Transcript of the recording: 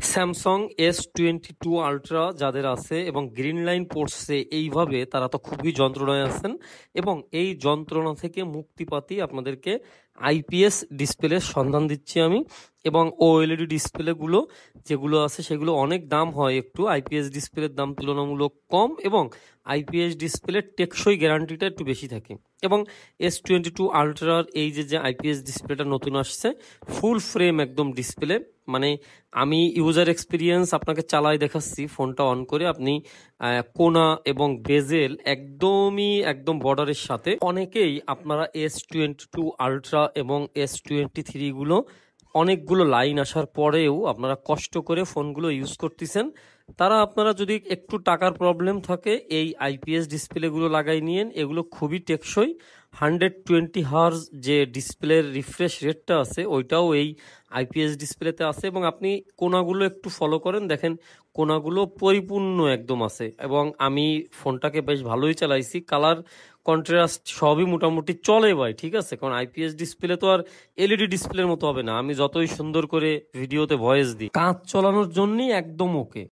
Samsung S22 ultra যাদের আছে এবং গ্রিন লাইন পড়ছে এইভাবে, তারা তো খুবই যন্ত্রণায় আছেন। এবং এই যন্ত্রণা থেকে মুক্তি পাতেই আপনাদেরকে আইপিএস ডিসপ্লের সন্ধান দিচ্ছি আমি। এবং ওএলইডি ডিসপ্লেগুলো যেগুলো আছে সেগুলো অনেক দাম হয়, একটু আইপিএস ডিসপ্লের দাম তুলনামূলক কম, এবং আইপিএস ডিসপ্লের টেকসই গ্যারান্টিটা একটু বেশি থাকে। এবং S22 আলট্রার এই যে আইপিএস ডিসপ্লেটা নতুন আসছে, ফুল ফ্রেম একদম ডিসপ্লে, মানে আমি ইউজার এক্সপিরিয়েন্স আপনাকে চালাই দেখাচ্ছি ফোনটা অন করে। আপনি কোনা এবং বেজেল একদম বর্ডারের সাথে। অনেকেই আপনারা S22 আলট্রা এবং S23 গুলো অনেকগুলো লাইন আসার পরেও আপনারা কষ্ট করে ফোনগুলো ইউজ করতেছেন, তারা আপনারা যদি একটু টাকার প্রবলেম থাকে এই আইপিএস ডিসপ্লেগুলো লাগাই নিয়েন। এগুলো খুবই টেকসই। 120 হার্জ যে ডিসপ্লের রিফ্রেশ রেটটা আছে ওইটাও এই আইপিএস ডিসপ্লেতে আছে। এবং আপনি কোনাগুলো একটু ফলো করেন, দেখেন কোনাগুলো পরিপূর্ণ একদম আছে। এবং আমি ফোনটাকে বেশ ভালোই চালাইছি, কালার কন্ট্রাস্ট সবই মোটামুটি চলে ভাই, ঠিক আছে। কারণ আইপিএস ডিসপ্লে তো আর এলইডি ডিসপ্লের মতো হবে না, আমি যতই সুন্দর করে ভিডিওতে ভয়েস দিই, কাজ চালানোর জন্যই একদম ওকে।